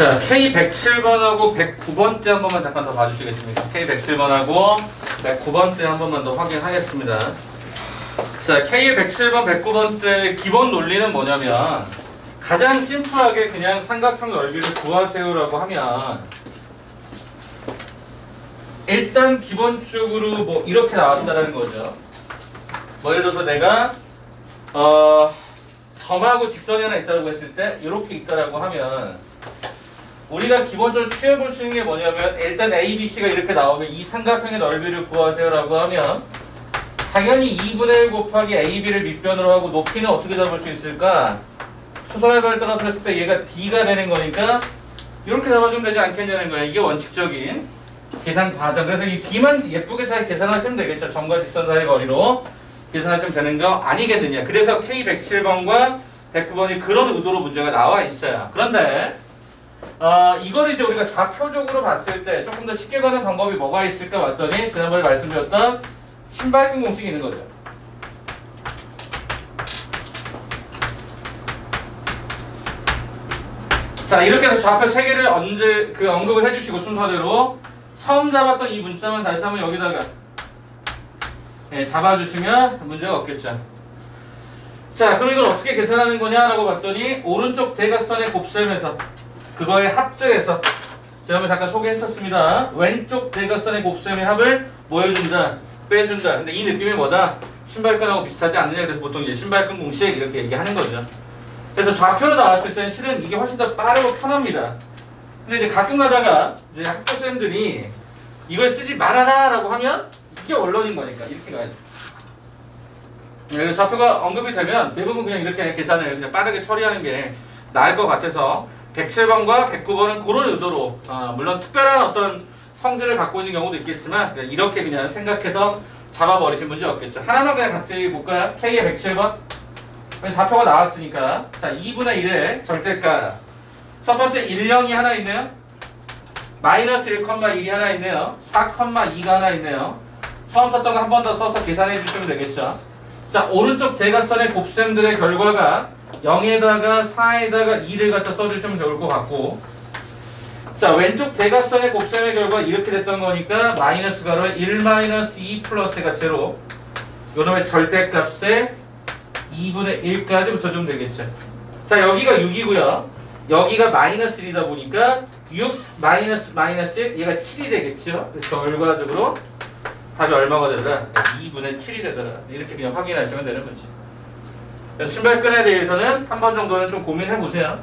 자, K107번하고 109번 때 한 번만 잠깐 더 봐주시겠습니까? K107번하고 109번 때 한 번만 더 확인하겠습니다. 자, K107번, 109번 때 기본 논리는 뭐냐면 가장 심플하게 그냥 삼각형 넓이를 구하세요라고 하면 일단 기본적으로 뭐 이렇게 나왔다라는 거죠. 뭐 예를 들어서 내가 점하고 직선이 하나 있다고 했을 때 이렇게 있다라고 하면 우리가 기본적으로 취해볼 수 있는 게 뭐냐면 일단 A, B, C가 이렇게 나오면 이 삼각형의 넓이를 구하세요라고 하면 당연히 2분의 1 곱하기 A, B를 밑변으로 하고 높이는 어떻게 잡을 수 있을까? 수선의 발 따라서 했을 때 얘가 D가 되는 거니까 이렇게 잡아주면 되지 않겠냐는 거예요. 이게 원칙적인 계산 과정. 그래서 이 D만 예쁘게 잘 계산하시면 되겠죠. 점과 직선 사이 거리로 계산하시면 되는 거 아니겠느냐. 그래서 K107번과 109번이 그런 의도로 문제가 나와 있어요. 그런데 이걸 이제 우리가 좌표적으로 봤을 때 조금 더 쉽게 가는 방법이 뭐가 있을까 봤더니 지난번에 말씀드렸던 신발끈 공식이 있는 거죠. 자, 이렇게 해서 좌표 3개를 언급을 해주시고 순서대로 처음 잡았던 이 문자만 다시 한번 여기다가 잡아주시면 문제가 없겠죠. 자, 그럼 이걸 어떻게 계산하는 거냐라고 봤더니 오른쪽 대각선의 곱셈에서 그거에 합들해서 지난번에 잠깐 소개했었습니다. 왼쪽 대각선의 곱셈의 합을 뭐 해준다? 빼준다. 근데 이 느낌이 뭐다? 신발끈하고 비슷하지 않느냐. 그래서 보통 이제 신발끈 공식 이렇게 얘기하는 거죠. 그래서 좌표로 나왔을 때는 실은 이게 훨씬 더 빠르고 편합니다. 근데 이제 가끔 가다가 이제 학교 쌤들이 이걸 쓰지 말아라 라고 하면 이게 원론인 거니까 이렇게 가야죠. 그래서 좌표가 언급이 되면 대부분 그냥 이렇게 계산을 그냥 빠르게 처리하는 게 나을 것 같아서 107번과 109번은 그런 의도로 물론 특별한 어떤 성질을 갖고 있는 경우도 있겠지만 이렇게 그냥 생각해서 잡아버리신 문제 없겠죠. 하나만 그냥 같이 볼까요? K의 107번 좌표가 나왔으니까 자 2분의 1의 절대가 첫 번째 1,0이 하나 있네요. 마이너스 1,1이 하나 있네요. 4,2가 하나 있네요. 처음 썼던 거 한 번 더 써서 계산해 주시면 되겠죠. 자 오른쪽 대각선의 곱셈들의 결과가 0에다가 4에다가 2를 갖다 써주시면 좋을 것 같고 자 왼쪽 대각선의 곱셈의 결과 이렇게 됐던 거니까 마이너스 가로 1-2 플러스가 제로 요놈의 절대값에 2분의 1까지 붙여주면 되겠죠. 자 여기가 6이고요. 여기가 마이너스 1이다 보니까 6 마이너스 1 얘가 7이 되겠죠. 그래서 결과적으로 답이 얼마가 되더라? 2분의 7이 되더라. 이렇게 그냥 확인하시면 되는 거지. 그래서 신발끈에 대해서는 한 번 정도는 좀 고민해 보세요.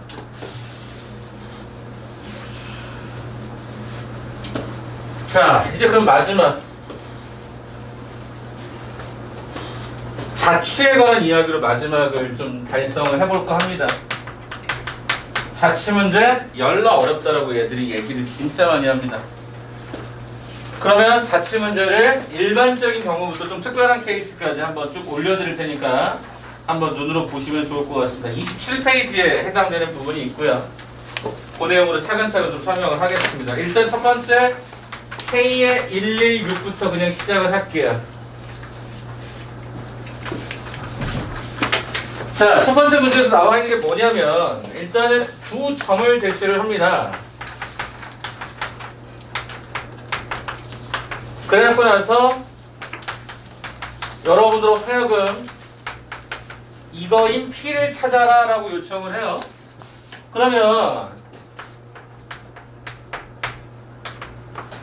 자 이제 그럼 마지막 자취에 관한 이야기로 마지막을 좀 달성을 해볼까 합니다. 자취 문제 열나 어렵다라고 얘들이 얘기를 진짜 많이 합니다. 그러면 자취 문제를 일반적인 경우부터 좀 특별한 케이스까지 한번 쭉 올려드릴 테니까 한번 눈으로 보시면 좋을 것 같습니다. 27페이지에 해당되는 부분이 있고요. 그 내용으로 차근차근 좀 설명을 하겠습니다. 일단 첫 번째 K의 116부터 그냥 시작을 할게요. 자, 첫 번째 문제에서 나와 있는 게 뭐냐면 일단은 두 점을 제시를 합니다. 그래놓고 나서 여러분들로 하여금 이거인 P를 찾아라 라고 요청을 해요. 그러면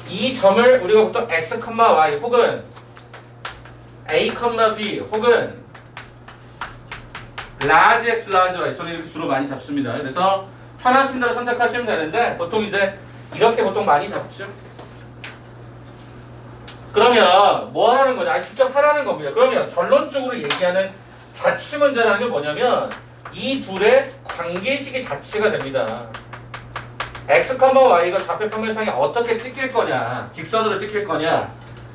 이 점을 우리가 보통 X, Y 혹은 A, B 혹은 large X, large Y 저는 이렇게 주로 많이 잡습니다. 그래서 편하신 대로 선택하시면 되는데 보통 이제 이렇게 보통 많이 잡죠. 그러면 뭐 하라는 거냐? 직접 하라는 겁니다. 그러면 결론적으로 얘기하는 자취 문제라는 게 뭐냐면 이 둘의 관계식이 자취가 됩니다. X, Y가 좌표 평면상에 어떻게 찍힐 거냐? 직선으로 찍힐 거냐?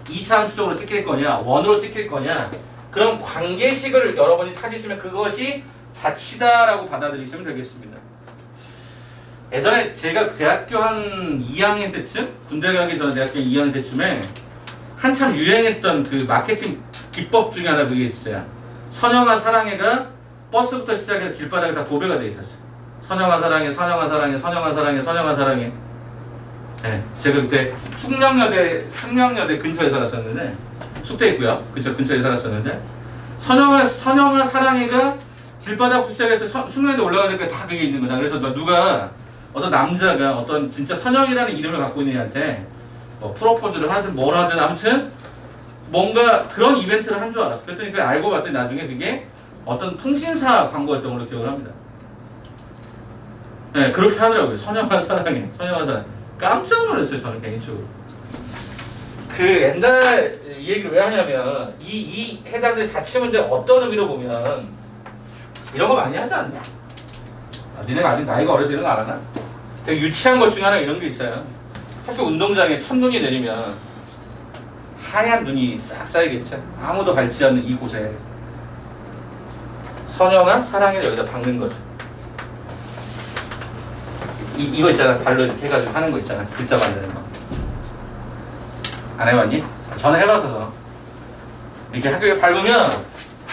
이차함수적으로 찍힐 거냐? 원으로 찍힐 거냐? 그런 관계식을 여러분이 찾으시면 그것이 자취다라고 받아들이시면 되겠습니다. 예전에 제가 대학교 한 2학년 때쯤 군대 가기 전에 대학교 2학년 때쯤에 한참 유행했던 그 마케팅 기법 중에 하나 그게 있어요. 선영아 사랑해가 버스부터 시작해서 길바닥에 다 도배가 돼 있었어요. 선영아 사랑해, 선영아 사랑해, 선영아 사랑해, 선영아 사랑해. 네, 제가 그때 숙명여대 근처에 살았었는데, 숙대 있고요. 근처에 살았었는데, 선영아 사랑해가 길바닥부터 시작해서 숙명여대 올라가니까 다 그게 있는 거다. 그래서 누가 어떤 남자가 어떤 진짜 선영이라는 이름을 갖고 있는 애한테 뭐 프로포즈를 하든 뭘 하든 아무튼 뭔가 그런 이벤트를 한 줄 알았어. 그랬더니 그 알고 봤더니 나중에 그게 어떤 통신사 광고였던 걸로 기억을 합니다. 네, 그렇게 하더라고요. 선영아 사랑해, 선영아 사랑해. 깜짝 놀랐어요, 저는 개인적으로. 그 옛날 이 얘기를 왜 하냐면 이 해당된 자취문제 어떤 의미로 보면 이런 거 많이 하지 않냐? 니네가 아직 나이가 어려서 이런 거 안 하나? 되게 유치한 것 중에 하나 이런 게 있어요. 학교 운동장에 첫눈이 내리면 하얀 눈이 싹 쌓이겠죠. 아무도 밟지 않는 이곳에 선영아 사랑해를 여기다 박는 거죠. 이거 있잖아. 발로 이렇게 해가지고 하는 거 있잖아. 글자 만드는 거. 안 해봤니? 저는 해봐서. 이렇게 학교에 밟으면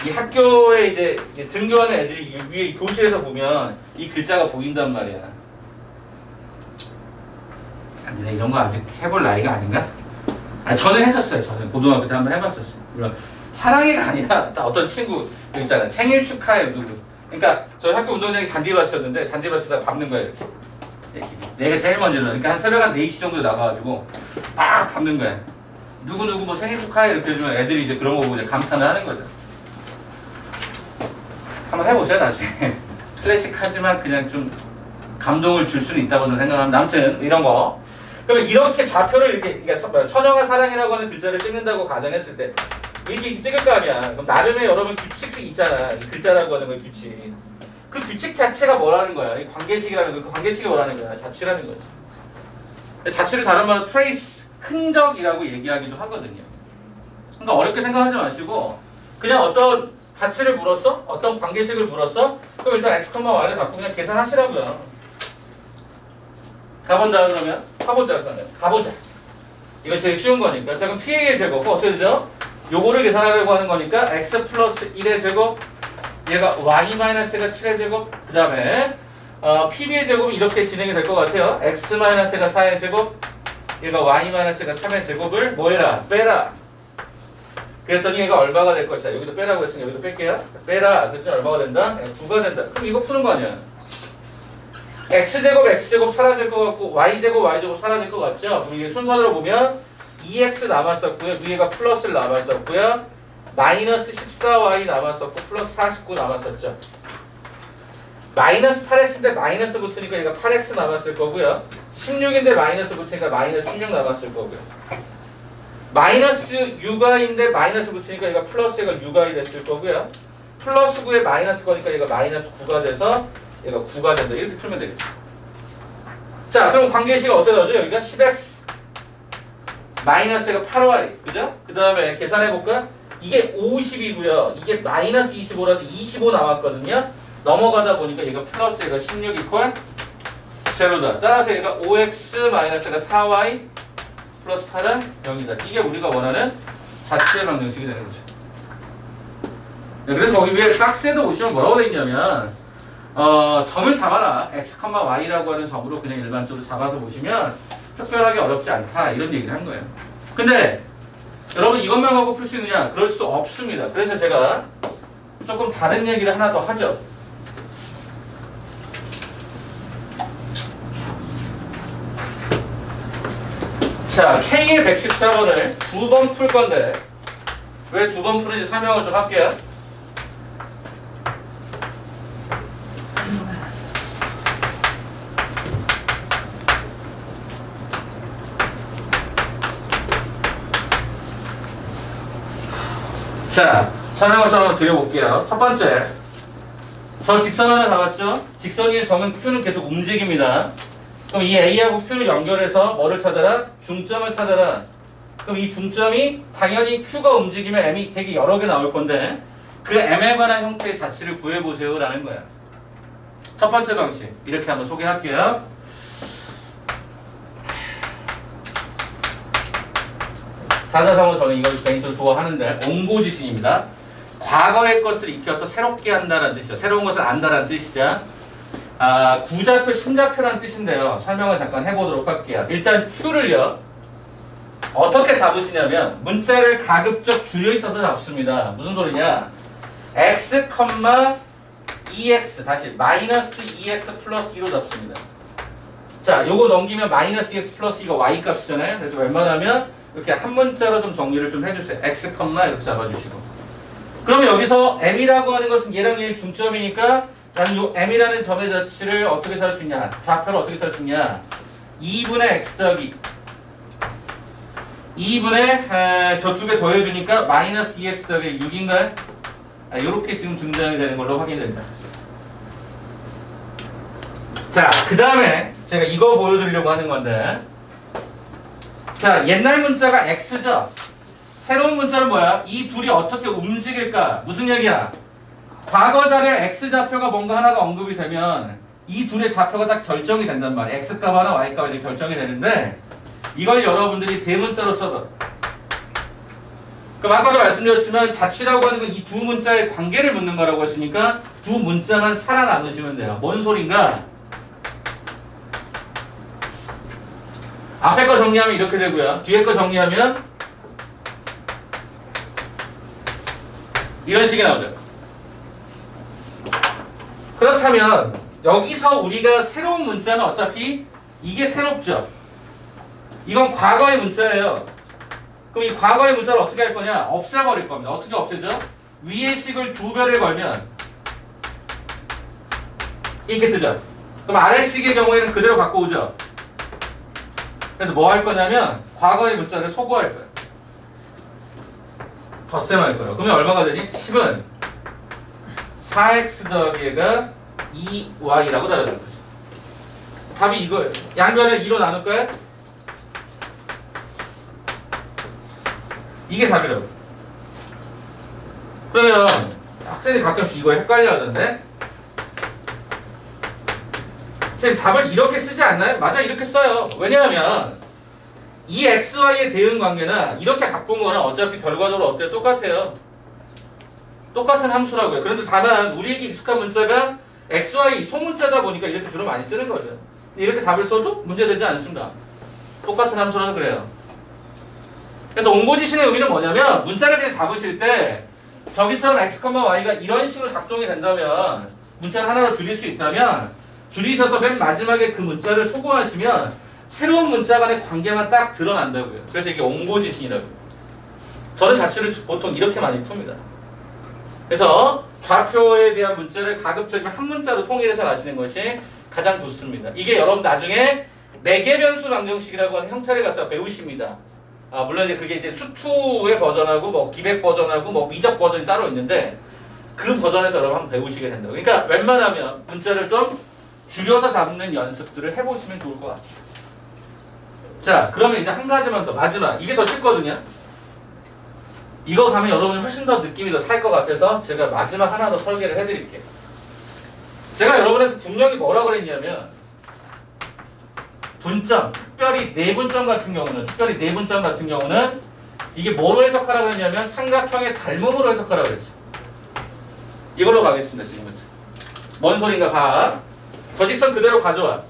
이 학교에 이제 등교하는 애들이 위에 교실에서 보면 이 글자가 보인단 말이야. 니네 이런 거 아직 해볼 나이가 아닌가? 저는 했었어요. 저는 고등학교 때 한번 해봤었어요. 물론 사랑해가 아니라 딱 어떤 친구 있잖아. 생일 축하해 누구. 그러니까 저희 학교 운동장에 잔디밭이었는데 잔디밭에다 밟는 거야 이렇게. 내가 제일 먼저 일어나. 그러니까 한 새벽 한 4시 정도에 나가가지고 막 밟는 거야. 누구누구 뭐 생일 축하해 이렇게 해주면 애들이 이제 그런 거 보고 이제 감탄을 하는 거죠. 한번 해보세요 나중에. 클래식하지만 그냥 좀 감동을 줄 수는 있다고는 생각합니다. 아무튼 이런 거. 그러면 이렇게 좌표를 이렇게 그러니까 선영아 사랑이라고 하는 글자를 찍는다고 가정했을 때 이렇게 찍을 거 아니야. 그럼 나름의 여러분 규칙이 있잖아. 이 글자라고 하는 거 규칙. 그 규칙 자체가 뭐라는 거야? 이 관계식이라는 거. 그 관계식이 뭐라는 거야? 자취라는 거지. 자취를 다른 말로 트레이스, 흔적이라고 얘기하기도 하거든요. 그러니까 어렵게 생각하지 마시고 그냥 어떤 자취를 물었어? 어떤 관계식을 물었어? 그럼 일단 x, y를 갖고 그냥 계산하시라고요. 가보자 그러면 가보자. 이건 제일 쉬운 거니까. 자 그럼 p의 제곱 어떻게 되죠? 요거를 계산하려고 하는 거니까 x 플러스 1의 제곱 얘가 y 마이너스가 7의 제곱 그 다음에 pb의 제곱은 이렇게 진행이 될 것 같아요. x 마이너스가 4의 제곱 얘가 y 마이너스가 3의 제곱을 뭐 해라? 빼라. 그랬더니 얘가 얼마가 될 것이다. 여기도 빼라고 했으니까 여기도 뺄게요. 빼라. 그랬더니 얼마가 된다? 9가 된다. 그럼 이거 푸는 거 아니야? x제곱 사라질 것 같고 y제곱 사라질 것 같죠? 그럼 이게 순서대로 보면 2x 남았었고요. 위에가 플러스를 남았었고요. 마이너스 14y 남았었고 플러스 49 남았었죠. 마이너스 8x인데 마이너스 붙으니까 얘가 8x 남았을 거고요. 16인데 마이너스 붙으니까 마이너스 16 남았을 거고요. 마이너스 6y인데 마이너스 붙으니까 얘가 플러스 얘가 6y 됐을 거고요. 플러스 9에 마이너스 거니까 얘가 마이너스 9가 돼서 얘가 9가 된다. 이렇게 풀면 되겠죠. 자, 그럼 관계식이 어떻게 나오죠? 여기가 10x 마이너스가 8y 그죠? 그 다음에 계산해볼까? 이게 50이고요. 이게 마이너스 25라서 25 남았거든요. 넘어가다 보니까 얘가 플러스 얘가 16 이퀄 제로다. 따라서 얘가 5x 마이너스가 4y 플러스 8은 0이다. 이게 우리가 원하는 자취의 방정식이 되는 거죠. 네, 그래서 거기 위에 박스에도 보시면 뭐라고 돼 있냐면 점을 잡아라. x, y라고 하는 점으로 그냥 일반적으로 잡아서 보시면 특별하게 어렵지 않다. 이런 얘기를 한 거예요. 근데 여러분 이것만 갖고 풀 수 있느냐? 그럴 수 없습니다. 그래서 제가 조금 다른 얘기를 하나 더 하죠. 자, K의 114번을 2번 풀 건데 왜 2번 푸는지 설명을 좀 할게요. 자, 설명을 좀 드려볼게요. 첫 번째, 저 직선 하나 잡았죠? 직선 위의 점은 Q는 계속 움직입니다. 그럼 이 A하고 Q를 연결해서 뭐를 찾아라? 중점을 찾아라. 그럼 이 중점이 당연히 Q가 움직이면 M이 되게 여러 개 나올 건데 그 M에 관한 형태의 자취를 구해보세요 라는 거야. 첫 번째 방식 이렇게 한번 소개할게요. 사자성어 저는 이걸 개인적으로 좋아하는데 옹고지신입니다. 과거의 것을 익혀서 새롭게 한다는 뜻이죠. 새로운 것을 안다는 뜻이죠. 구좌표, 심좌표라는 뜻인데요. 설명을 잠깐 해보도록 할게요. 일단 Q를요. 어떻게 잡으시냐면 문자를 가급적 줄여 있어서 잡습니다. 무슨 소리냐? x, EX 다시 마이너스 EX 플러스 2로 잡습니다. 자, 요거 넘기면 마이너스 EX 플러스 2가 Y 값이잖아요. 그래서 웬만하면 이렇게 한 문자로 좀 정리를 좀 해주세요. x, 이렇게 잡아주시고. 그러면 여기서 m이라고 하는 것은 얘랑 얘의 중점이니까 나는 요 m이라는 점의 자치를 어떻게 찾을 수 있냐? 좌표를 어떻게 찾을 수 있냐? 2분의 x 더하기 2분의 저쪽에 더해주니까 마이너스 2x 더하기 6인가요? 요렇게 지금 등장이 되는 걸로 확인됩니다. 자, 그 다음에 제가 이거 보여드리려고 하는 건데, 자, 옛날 문자가 x죠? 새로운 문자는 뭐야? 이 둘이 어떻게 움직일까? 무슨 얘기야? 과거 자리에 x 좌표가 뭔가 하나가 언급이 되면 이 둘의 좌표가 딱 결정이 된단 말이야. x 값 하나, y 값 하나 결정이 되는데, 이걸 여러분들이 대문자로 써봐. 그럼 아까도 말씀드렸지만 자취라고 하는 건 이 두 문자의 관계를 묻는 거라고 했으니까 두 문자만 살아남으시면 돼요. 뭔 소린가? 앞에 거 정리하면 이렇게 되고요. 뒤에 거 정리하면 이런 식이 나오죠. 그렇다면 여기서 우리가 새로운 문자는 어차피 이게 새롭죠. 이건 과거의 문자예요. 그럼 이 과거의 문자를 어떻게 할 거냐? 없애버릴 겁니다. 어떻게 없애죠? 위의 식을 두 배를 걸면 이렇게 뜨죠. 그럼 아래 식의 경우에는 그대로 갖고 오죠. 그래서 뭐 할 거냐면 과거의 문자를 소거할 거예요. 덧셈할 거예요. 그러면 얼마가 되니? 10은 4x 더하기가 2y라고 달아줄 거죠. 답이 이거예요. 양변을 2로 나눌까요? 이게 답이라고. 그러면 학생들이 가끔씩 이걸 헷갈려 하던데, 선생님 답을 이렇게 쓰지 않나요? 맞아, 이렇게 써요. 왜냐하면 이 xy의 대응 관계는 이렇게 바꾼 거는 어차피 결과적으로 어때요? 똑같아요. 똑같은 함수라고요. 그런데 다만 우리에게 익숙한 문자가 xy 소문자다 보니까 이렇게 주로 많이 쓰는 거죠. 이렇게 답을 써도 문제되지 않습니다. 똑같은 함수라서 그래요. 그래서 옹고지신의 의미는 뭐냐면 문자를 그냥 잡으실 때 저기처럼 x, y가 이런 식으로 작동이 된다면, 문자를 하나로 줄일 수 있다면 줄이셔서 맨 마지막에 그 문자를 소거하시면 새로운 문자 간의 관계만 딱 드러난다고요. 그래서 이게 옹고지신이라고요. 저는 자취를 보통 이렇게 많이 풉니다. 그래서 좌표에 대한 문자를 가급적이면 한 문자로 통일해서 가시는 것이 가장 좋습니다. 이게 여러분 나중에 매개 변수 방정식이라고 하는 형태를 갖다 배우십니다. 물론 이제 그게 이제 수투의 버전하고 뭐 기백 버전하고 뭐 미적 버전이 따로 있는데, 그 버전에서 여러분 한번 배우시게 된다고. 그러니까 웬만하면 문자를 좀 줄여서 잡는 연습들을 해보시면 좋을 것 같아요. 자, 그러면 이제 한 가지만 더, 마지막. 이게 더 쉽거든요. 이거 가면 여러분이 훨씬 더 느낌이 더 살 것 같아서 제가 마지막 하나 더 설계를 해드릴게요. 제가 여러분한테 분명히 뭐라 그랬냐면, 분점, 특별히 내분점 같은 경우는 이게 뭐로 해석하라고 했냐면 삼각형의 닮음으로 해석하라고 했죠. 이걸로 가겠습니다. 지금부터. 뭔 소린가 가. 저직선 그대로 가져와.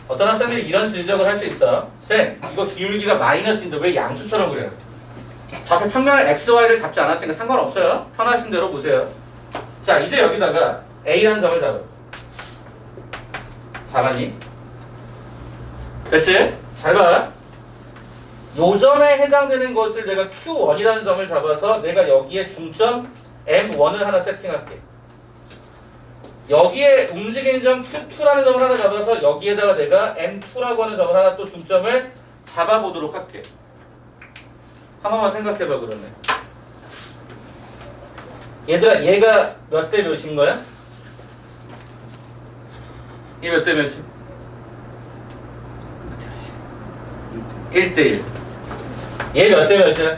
어떤 학생들이 이런 지적을 할 수 있어. 쌤, 이거 기울기가 마이너스인데 왜 양수처럼 그래요? 좌표 평면을 xy를 잡지 않았으니까 상관없어요. 편하신 대로 보세요. 자, 이제 여기다가 a라는 점을 잡아. 잡았니? 됐지? 잘 봐. 요점에 해당되는 것을 내가 Q1이라는 점을 잡아서 내가 여기에 중점 M1을 하나 세팅할게. 여기에 움직이는 점 Q2라는 점을 하나 잡아서 여기에다가 내가 M2라고 하는 점을 하나 또 중점을 잡아보도록 할게. 한 번만 생각해봐. 그러면 얘들아, 얘가 몇 대 몇인 거야? 얘 몇 대 몇이야? 1대1. 얘 몇 대 몇이야?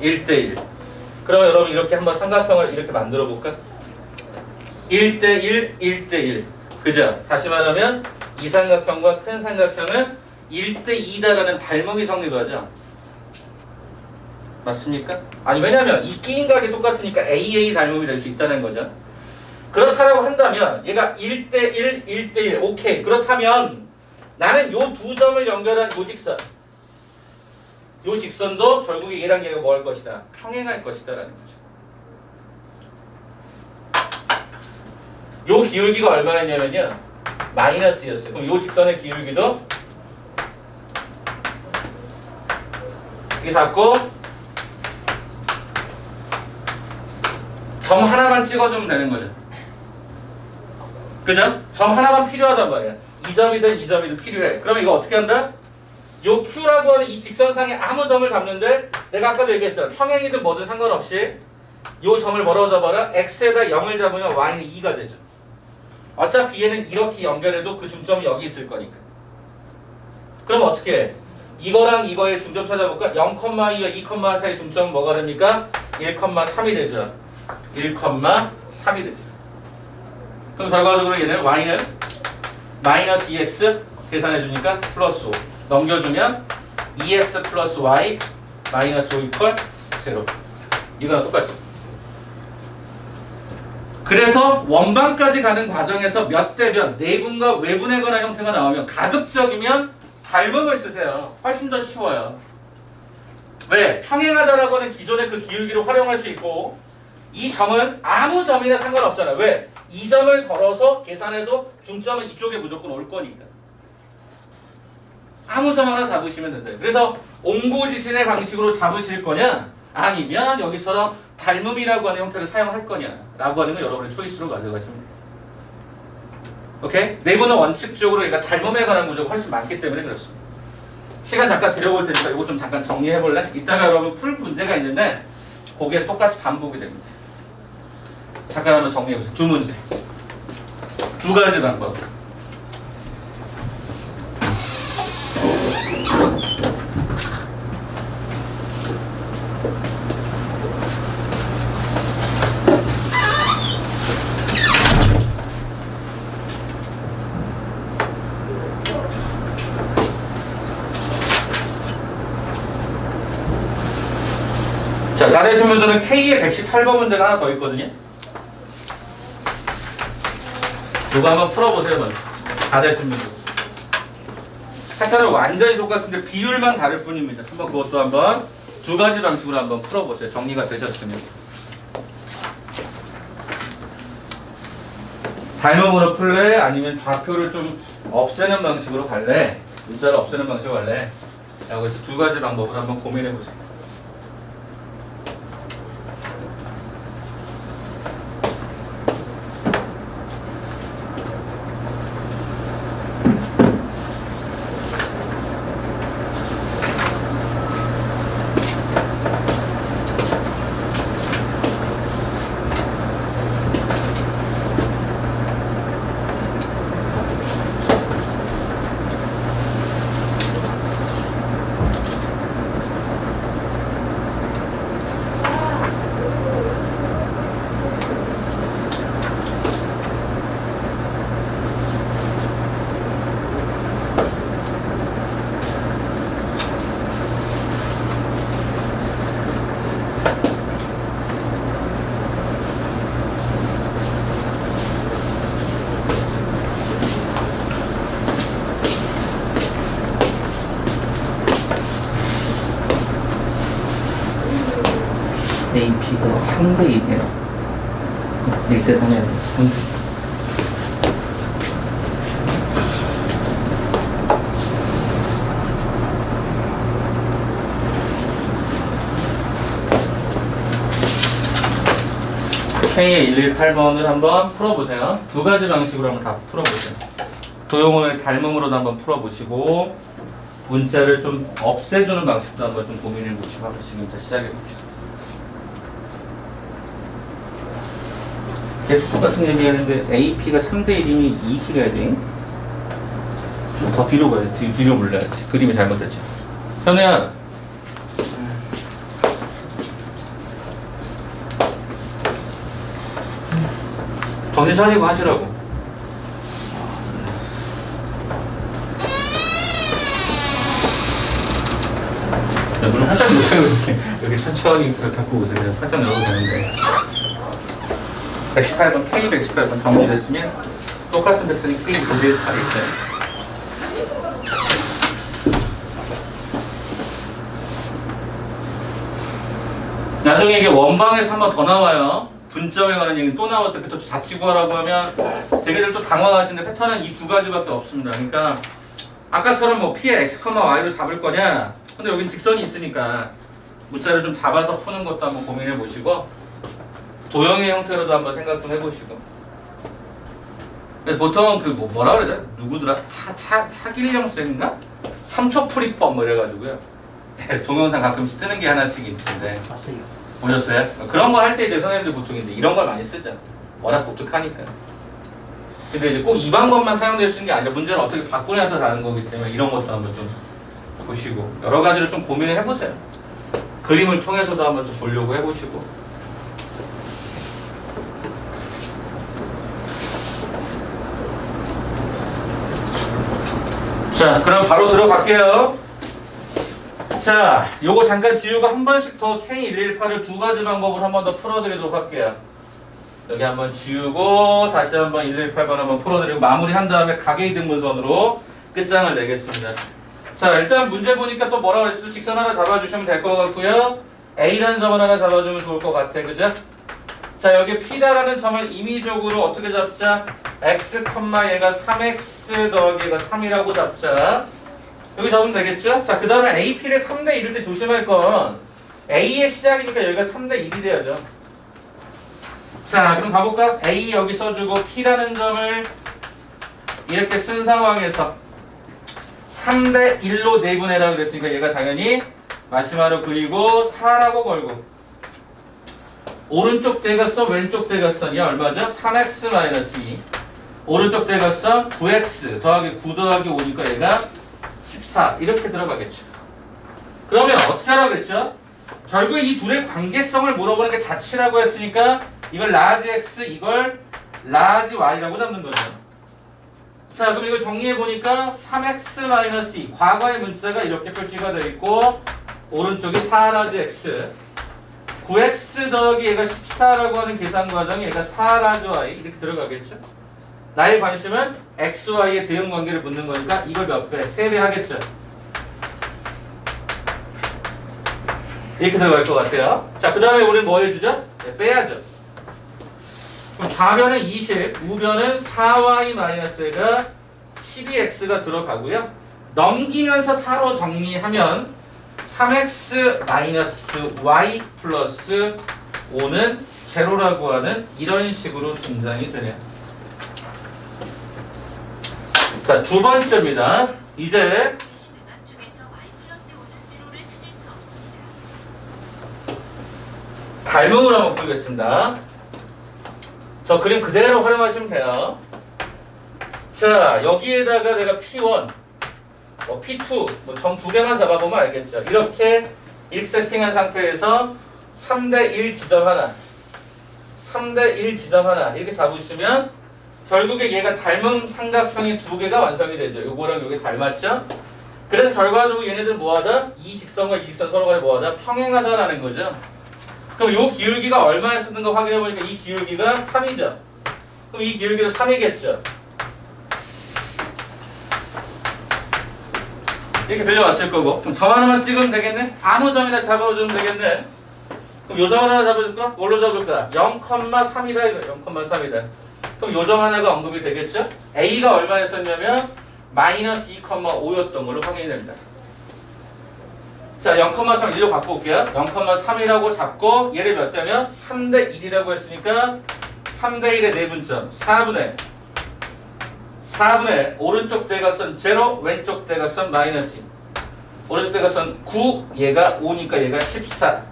1대1. 그러면 여러분 이렇게 한번 삼각형을 이렇게 만들어 볼까? 1대1, 1대1. 그죠? 다시 말하면 이 삼각형과 큰 삼각형은 1대2다라는 닮음이 성립하죠. 맞습니까? 아니, 왜냐면 이 끼인각이 똑같으니까 AA 닮음이 될 수 있다는 거죠. 그렇다라고 한다면 얘가 1대1, 1대1 오케이. 그렇다면 나는 요 두 점을 연결한 요 직선 요 직선도 결국에 얘랑 얘가 뭐 할 것이다? 평행할 것이다 라는 거죠. 요 기울기가 얼마였냐면요 마이너스였어요. 그럼 요 직선의 기울기도 이렇게 잡고 점 하나만 찍어주면 되는 거죠. 그죠? 점 하나만 필요하단 말이야. 이 점이든 이 점이든 필요해. 그러면 이거 어떻게 한다? 요 Q라고 하는 이 직선상에 아무 점을 잡는데 내가 아까도 얘기했잖아. 평행이든 뭐든 상관없이 요 점을 뭐라고 잡아라? X에다 0을 잡으면 Y는 2가 되죠. 어차피 얘는 이렇게 연결해도 그 중점이 여기 있을 거니까. 그럼 어떻게 해? 이거랑 이거의 중점 찾아볼까? 0,2와 2,4의 중점은 뭐가 됩니까? 1,3이 되죠. 1,3이 되죠. 그럼 결과적으로 얘는 Y는 마이너스 2x 계산해 주니까 플러스 5 넘겨주면 2x 플러스 y 마이너스 5 이퀄 0 이거랑 똑같죠. 그래서 원방까지 가는 과정에서 몇 대 몇 내분과 외분의 관한 형태가 나오면 가급적이면 닮음을 쓰세요. 훨씬 더 쉬워요. 왜? 평행하다라고 하는 기존의 그 기울기를 활용할 수 있고 이 점은 아무 점이나 상관없잖아요. 왜? 이 점을 걸어서 계산해도 중점은 이쪽에 무조건 올 거니까. 아무 점 하나 잡으시면 된다. 그래서 옹고지신의 방식으로 잡으실 거냐 아니면 여기처럼 닮음이라고 하는 형태를 사용할 거냐 라고 하는 걸 여러분의 초이스로 가져가시면 돼요. 오케이? 내부는 원칙적으로 그러니까 닮음에 관한 구조가 훨씬 많기 때문에 그렇습니다. 시간 잠깐 들여볼 테니까 이거 좀 잠깐 정리해 볼래? 이따가 여러분 풀 문제가 있는데 거기에 똑같이 반복이 됩니다. 잠깐 한번 정리해 보세요. 두 문제. 두 가지 방법. 자, 다 되신 분들은 K의 118번 문제가 하나 더 있거든요. 이거 한번 풀어보세요, 먼저. 다 되신 분들. 패턴은 완전히 똑같은데 비율만 다를 뿐입니다. 한번 그것도 한번 두 가지 방식으로 한번 풀어보세요. 정리가 되셨으면. 닮음으로 풀래? 아니면 좌표를 좀 없애는 방식으로 갈래? 문자를 없애는 방식으로 갈래? 라고 해서 두 가지 방법을 한번 고민해보세요. AP가 3대 2네요. 1대 3이 아니라 3대 2. K의 118번을 한번 풀어보세요. 두 가지 방식으로 한번 다 풀어보세요. 도형을 닮음으로도 한번 풀어보시고 문자를 좀 없애주는 방식도 한번 좀 고민해보시고 한번 지금부터 시작해봅시다. 계속 똑같은 얘기하는데 AP가 3대 1이면 2P가 해야 돼. 더 뒤로 가야 돼. 뒤로 몰라야지. 그림이 잘못됐지. 현우야. 정신 차리고 하시라고. 야, 눈을 활짝 놓고 이렇게 여기 천천히 갖고 오세요. 활짝 열어도 되는데. 118번, K118번 정리됐으면 똑같은 패턴이 K118이 있어요. 나중에 이게 원방에서 한 번 더 나와요. 분점에 관한 얘기는 또 나올 때 또 자치구하라고 하면 되게들 또 당황하시는데 패턴은 이 두 가지밖에 없습니다. 그러니까 아까처럼 뭐 P의 X, Y를 잡을 거냐, 근데 여긴 직선이 있으니까 문자를 좀 잡아서 푸는 것도 한번 고민해 보시고 도형의 형태로도 한번 생각 좀 해보시고. 그래서 보통 그 뭐라 그러죠? 누구더라? 차길령 쌤인가? 3초 풀이법 뭐 이래가지고요. 동영상 가끔씩 뜨는 게 하나씩 있는데 보셨어요? 그런 거 할 때 이제 선생님들 보통 이제 이런 걸 많이 쓰죠. 워낙 독특하니까. 근데 이제 꼭 이 방법만 사용될 수 있는 게 아니라 문제를 어떻게 바꾸냐서 다른 거기 때문에 이런 것도 한번 좀 보시고 여러 가지를 좀 고민을 해보세요. 그림을 통해서도 한번 좀 보려고 해보시고. 자, 그럼 바로 들어갈게요. 자, 요거 잠깐 지우고 한 번씩 더 K118을 두 가지 방법으로 한 번 더 풀어드리도록 할게요. 여기 한번 지우고 다시 한번 118번 한번 풀어드리고 마무리한 다음에 가계이 등분선으로 끝장을 내겠습니다. 자, 일단 문제 보니까 또 뭐라 그랬죠? 직선 하나 잡아주시면 될 것 같고요. A라는 점을 하나 잡아주면 좋을 것 같아. 그죠? 자, 여기 P다라는 점을 임의적으로 어떻게 잡자? X, 얘가 3X 더하기 얘가 3이라고 잡자. 여기 잡으면 되겠죠? 자, 그 다음에 AP를 3대 1일 때 조심할 건 A의 시작이니까 여기가 3대 1이 돼야죠. 자, 그럼 가볼까? A 여기 써주고 P라는 점을 이렇게 쓴 상황에서 3대 1로 내분해라 그랬으니까 얘가 당연히 마지막으로 그리고 4라고 걸고 오른쪽 대각선 왼쪽 대각선이 얼마죠? 3x-2 오른쪽 대각선 9x 더하기 9 더하기 5니까 얘가 14 이렇게 들어가겠죠. 그러면 어떻게 하라고 그랬죠? 결국에 이 둘의 관계성을 물어보는 게 자취라고 했으니까 이걸 라지 x 이걸 라지 y라고 잡는 거죠. 자, 그럼 이걸 정리해보니까 3x-2 과거의 문자가 이렇게 표시가 되어 있고 오른쪽이 4라지 x 9x 더하기 얘가 14라고 하는 계산 과정이 얘가 4라지 y 이렇게 들어가겠죠. 나의 관심은 x, y의 대응 관계를 묻는 거니까 이걸 몇 배? 3배 하겠죠. 이렇게 들어갈 것 같아요. 자, 그 다음에 우리는 뭐 해주죠? 네, 빼야죠. 그럼 좌변은 20, 우변은 4y-가 12x가 들어가고요. 넘기면서 4로 정리하면 3x-y 플러스 5는 제로라고 하는 이런 식으로 등장이 되네요. 자, 두 번째입니다. 이제 닮음을 한번 풀겠습니다. 저 그림 그대로 활용하시면 돼요. 자, 여기에다가 내가 P1, P2, 점 두 개만 잡아보면 알겠죠. 이렇게 1 세팅한 상태에서 3대 1 지점 하나, 3대 1 지점 하나 이렇게 잡으시면 결국에 얘가 닮은 삼각형이 두 개가 완성이 되죠. 요거랑 요게 닮았죠? 그래서 결과적으로 얘네들은 뭐하다? 이 직선과 이 직선 서로 간에 뭐하다? 평행하다라는 거죠. 그럼 요 기울기가 얼마에 쓰는가 확인해 보니까 이 기울기가 3이죠. 그럼 이 기울기도 3이겠죠. 이렇게 들려왔을 거고. 그럼 점 하나만 찍으면 되겠네? 아무 점이나 잡아주면 되겠네? 그럼 요 점 하나 잡아줄까? 뭘로 잡을까? 0,3이다 이거. 0,3이다. 그럼 요 점 하나가 언급이 되겠죠? A가 얼마였었냐면 마이너스 2,5였던 걸로 확인이 됩니다. 자, 0,3 1로 바꿔볼게요. 0,3이라고 잡고 얘를 몇 대면 3대 1이라고 했으니까 3대 1의 내분점 4분의 오른쪽 대각선 0, 왼쪽 대각선 마이너스 2. 오른쪽 대각선 9, 얘가 5니까 얘가 14.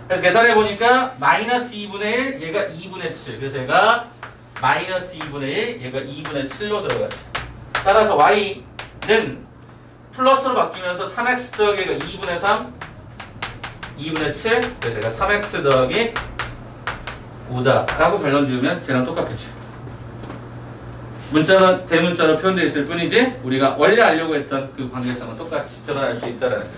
그래서 계산해보니까 마이너스 2분의 1, 얘가 2분의 7. 그래서 얘가 마이너스 2분의 1, 얘가 2분의 7로 들어가죠. 따라서 y는 플러스로 바뀌면서 3x 더하기 얘가 2분의 3, 2분의 7. 그래서 얘가 3x 더하기 5다 라고 변론 지으면 쟤랑 똑같겠죠. 문자는 대문자로 표현되어 있을 뿐이지 우리가 원래 알려고 했던 그 관계성은 똑같이 드러날 수 있다는 거예요.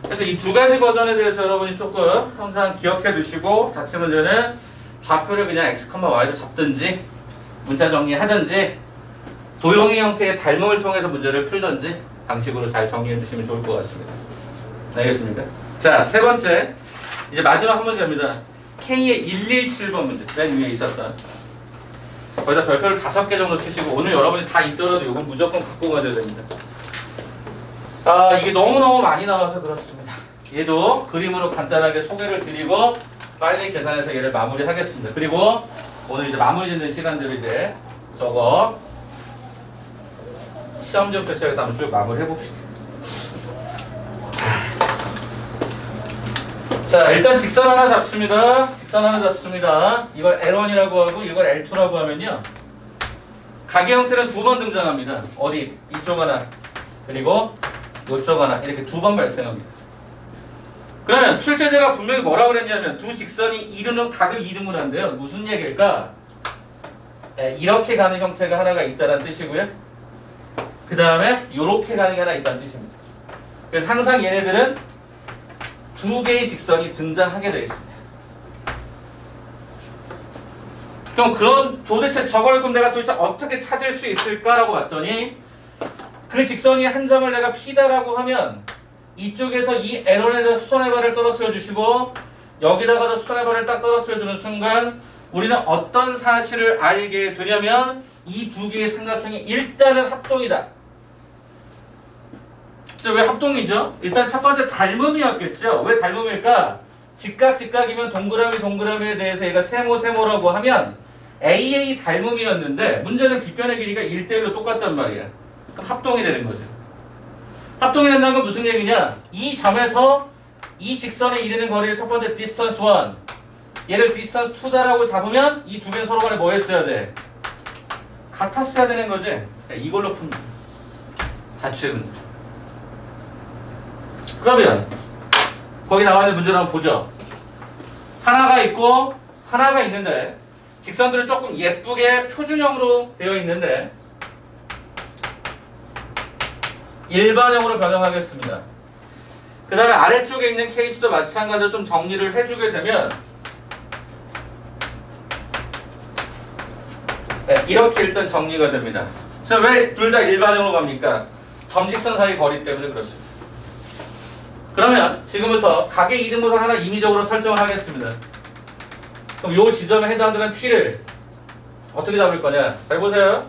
그래서 이 두 가지 버전에 대해서 여러분이 조금 항상 기억해 두시고 자체 문제는 좌표를 그냥 x, y로 잡든지 문자 정리하든지 도형의 형태의 닮음을 통해서 문제를 풀든지 방식으로 잘 정리해 주시면 좋을 것 같습니다. 알겠습니까? 자, 세 번째 이제 마지막 한 문제입니다. K의 117번 문제. 맨 위에 있었던 거기다 별표를 5개 정도 치시고 오늘 여러분이 다 있더라도 이건 무조건 갖고 가야 됩니다. 아, 이게 너무너무 많이 나와서 그렇습니다. 얘도 그림으로 간단하게 소개를 드리고 빨리 계산해서 얘를 마무리하겠습니다. 그리고 오늘 이제 마무리 짓는 시간대로 이제 저거 시험지부터 시작해서 한번 쭉 마무리 해봅시다. 자, 일단 직선 하나 잡습니다. 직선 하나 잡습니다. 이걸 L1이라고 하고 이걸 L2라고 하면요. 가게 형태는 두 번 등장합니다. 어디? 이쪽 하나 그리고 이쪽 하나 이렇게 두 번 발생합니다. 그러면 출제자가 분명히 뭐라고 그랬냐면 두 직선이 이루는 각을 이름을 한대요. 무슨 얘기일까? 네, 이렇게 가는 형태가 하나가 있다는 뜻이고요. 그 다음에 이렇게 가는 게 하나 있다는 뜻입니다. 그래서 항상 얘네들은 두 개의 직선이 등장하게 되어 있습니다. 그럼 도대체 저걸 그럼 내가 도대체 어떻게 찾을 수 있을까라고 봤더니 그 직선이 한 점을 내가 P다라고 하면 이쪽에서 이 L1에다 수선의 발을 떨어뜨려 주시고 여기다가도 수선의 발을 딱 떨어뜨려 주는 순간 우리는 어떤 사실을 알게 되냐면 이 두 개의 삼각형이 일단은 합동이다. 왜 합동이죠? 일단 첫 번째 닮음이었겠죠. 왜 닮음일까? 직각이면 동그라미에 대해서 얘가 세모라고 하면 AA 닮음이었는데 문제는 빗변의 길이가 1대1로 똑같단 말이야. 그럼 합동이 되는 거죠. 합동이 된다는 건 무슨 얘기냐? 이 점에서 이 직선에 이르는 거리를 첫 번째 distance 1 얘를 distance 2다라고 잡으면 이 두 개는 서로 간에 뭐 했어야 돼? 같았어야 되는 거지. 이걸로 풉니다. 자취의 문제. 그러면 거기 나와 있는 문제를 한번 보죠. 하나가 있고 하나가 있는데 직선들은 조금 예쁘게 표준형으로 되어 있는데 일반형으로 변형하겠습니다. 그 다음에 아래쪽에 있는 케이스도 마찬가지로 좀 정리를 해주게 되면 네, 이렇게 일단 정리가 됩니다. 자, 왜 둘 다 일반형으로 갑니까? 점직선 사이 거리 때문에 그렇습니다. 그러면 지금부터 각의 이등분선 하나 임의적으로 설정을 하겠습니다. 그럼 요 지점에 해당되는 P를 어떻게 잡을 거냐? 잘 보세요.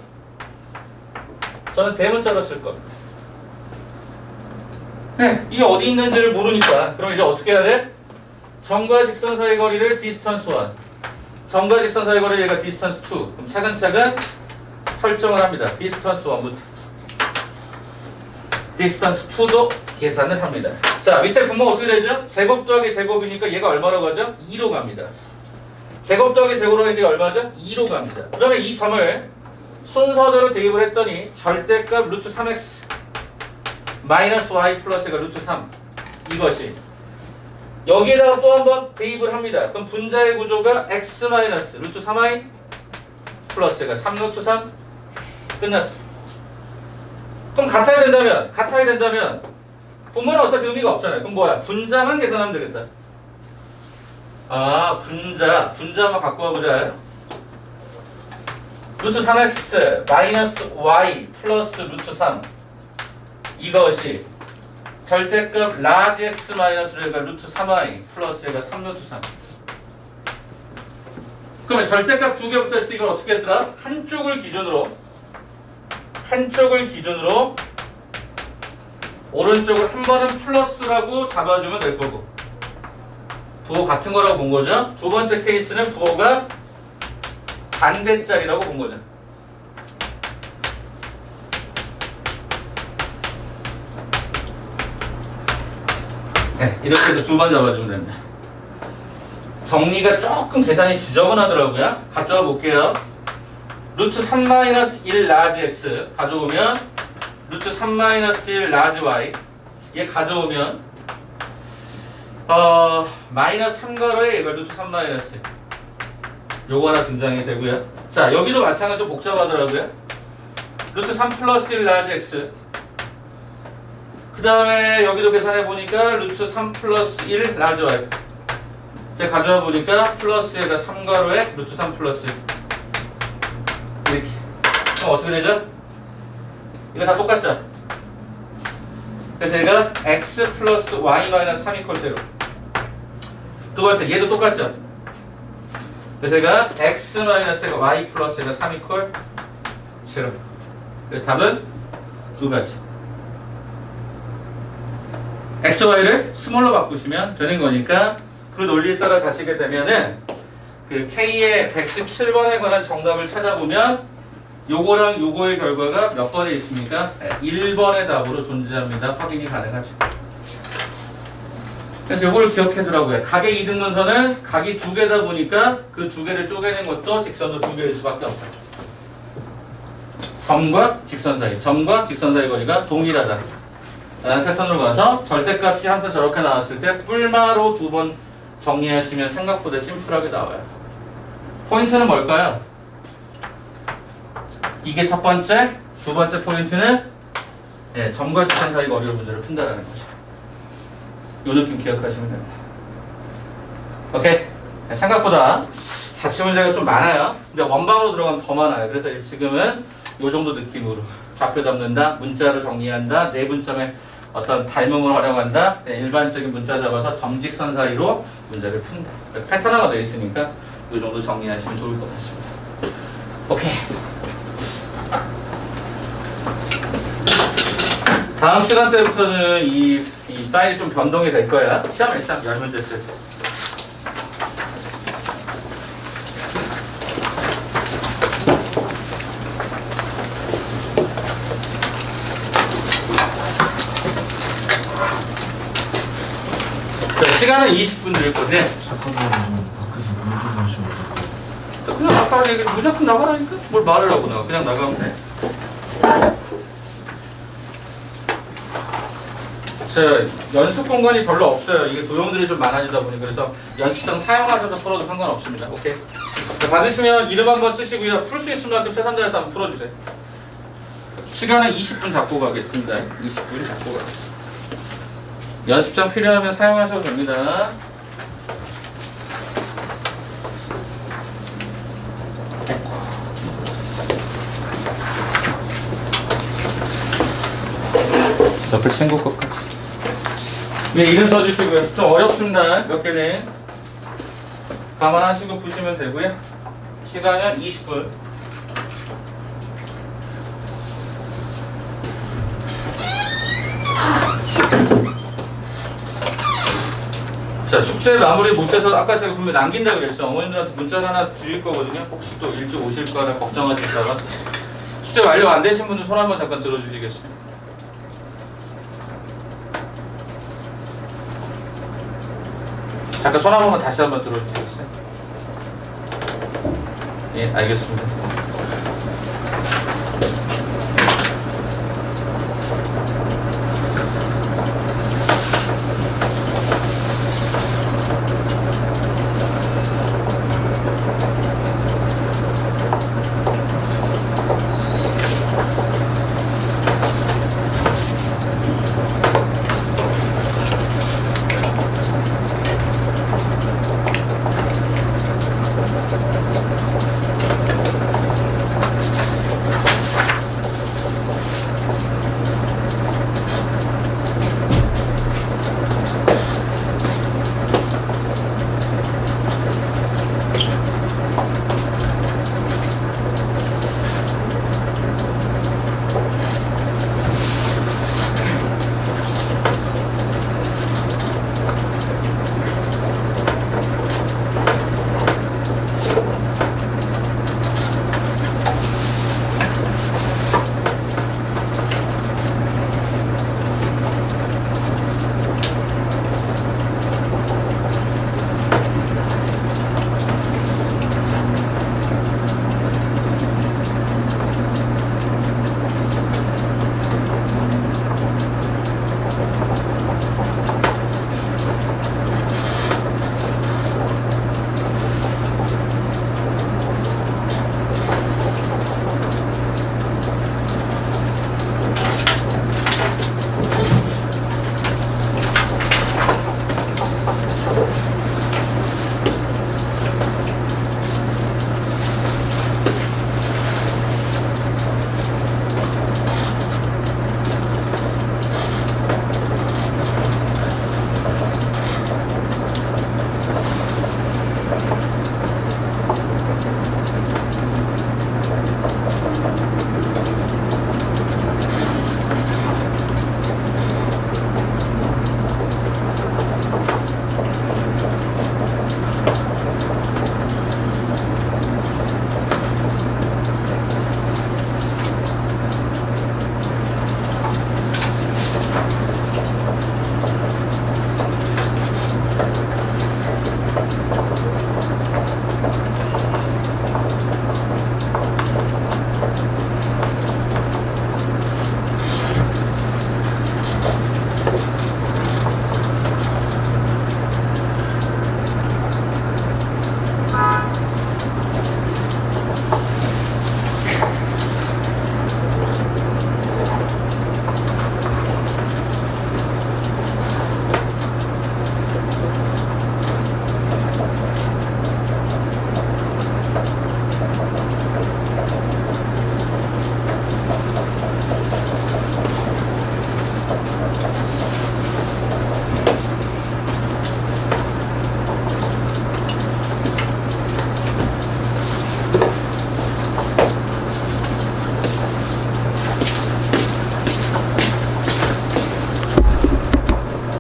저는 대문자로 쓸 겁니다. 네, 이게 어디 있는지를 모르니까 그럼 이제 어떻게 해야 돼? 점과 직선 사이 거리를 distance 1 점과 직선 사이 거리를 얘가 distance 2 그럼 차근차근 설정을 합니다. distance 1부터 distance 2도 계산을 합니다. 자, 밑에 분모가 어떻게 되죠? 제곱 더하기 제곱이니까 얘가 얼마로 가죠? 2로 갑니다. 제곱 더하기 제곱으로 하니까 얼마죠? 2로 갑니다. 그러면 이 점을 순서대로 대입을 했더니 절대값 루트 3x 마이너스 y 플러스가 루트 3 이것이 여기에다가 또 한번 대입을 합니다. 그럼 분자의 구조가 x 마이너스 루트 3y 플러스가 3 루트 3 끝났습니다. 그럼 같아야 된다면 분모는 어차피 의미가 없잖아요. 그럼 뭐야? 분자만 계산하면 되겠다. 아, 분자만 갖고 와보자. 루트 3x 마이너스 y 플러스 루트 3 이것이 절대값 라지 x 마이너스 루트 3y 플러스 얘가 3 루트 3 그러면 절대값 두 개 붙어있을 때 이걸 어떻게 했더라? 한쪽을 기준으로 오른쪽을 한 번은 플러스라고 잡아주면 될 거고 부호 같은 거라고 본 거죠. 두 번째 케이스는 부호가 반대짜리라고 본 거죠. 네, 이렇게 해서 두 번 잡아주면 됩니다. 정리가 조금 계산이 지저분하더라고요. 가져와 볼게요. 루트 3-1 라지 x 가져오면 루트 3-1 라지 y 얘 가져오면 마이너스 3가로에 얘가 루트 3 마이너스 요거 하나 등장이 되고요. 자, 여기도 마찬가지로 복잡하더라고요. 루트 3 플러스 1 라지 x 그 다음에 여기도 계산해 보니까 루트 3 플러스 1 라지 y 제가 가져와 보니까 플러스 얘가 3가로에 루트 3 플러스 이렇게. 그럼 어떻게 되죠? 이거 다 똑같죠? 그래서 얘가 x 플러스 y 마이너스 3 이퀄 0. 두 번째 얘도 똑같죠? 그래서 얘가 x 마이너스 y 플러스 얘가 3 이퀄 0. 그래서 답은 두 가지. x, y를 스몰로 바꾸시면 되는 거니까 그 논리에 따라 가시게 되면은 그 K의 117번에 관한 정답을 찾아보면 요거랑 요거의 결과가 몇 번에 있습니까? 1번의 답으로 존재합니다. 확인이 가능하죠. 그래서 요거를 기억해두라고요. 각의 이등분선은 각이 두 개다 보니까 그 두 개를 쪼개는 것도 직선도 두 개일 수밖에 없어요. 점과 직선 사이, 점과 직선 사이 거리가 동일하다 라는 패턴으로 가서 절대값이 항상 저렇게 나왔을 때 뿔마로 두 번 정리하시면 생각보다 심플하게 나와요. 포인트는 뭘까요? 이게 첫 번째, 두 번째 포인트는 점과 직선 사이 거리의 문제를 푼다라는 거죠. 요 느낌 기억하시면 됩니다. 오케이? 생각보다 자취 문제가 좀 많아요. 근데 원방으로 들어가면 더 많아요. 그래서 지금은 요 정도 느낌으로 좌표 잡는다, 문자를 정리한다, 네 분점의 어떤 닮음을 활용한다, 일반적인 문자 잡아서 점직선 사이로 문제를 푼다. 패턴화가 되어 있으니까 요 정도 정리하시면 좋을 것 같습니다. 오케이. 다음 시간 때부터는 이 파일이 좀 변동이 될 거야. 시험에 딱 10문제 때. 자, 시간은 20분 드릴 건데. 잠깐만요. 밖에서 물좀 마시고 올게요. 그냥 아까 얘기 무조건 나가라니까? 뭘 말을 하고 나가. 그냥 나가면 돼. 자, 연습 공간이 별로 없어요. 이게 도형들이 좀 많아지다 보니 그래서 연습장 사용하셔서 풀어도 상관없습니다. 오케이. 자, 받으시면 이름 한번 쓰시고요. 풀 수 있으면 만큼 최선 다해서 한번 풀어주세요. 시간은 20분 잡고 가겠습니다. 20분 잡고 가겠습니다. 연습장 필요하면 사용하셔도 됩니다. 옆에 친구 것까지. 네, 이름 써주시고요. 좀 어렵습니다. 몇 개는 감안하시고 푸시면 되고요. 시간은 20분. 자, 숙제 마무리 못해서 아까 제가 분명히 남긴다 그랬죠. 어머님들한테 문자 하나 드릴 거거든요. 혹시 또 일찍 오실 거나 걱정하실까봐. 숙제 완료 안 되신 분은 손 한번 잠깐 들어주시겠어요? 잠깐 손 한 번만 다시 한번 들어주시겠어요? 예, 알겠습니다.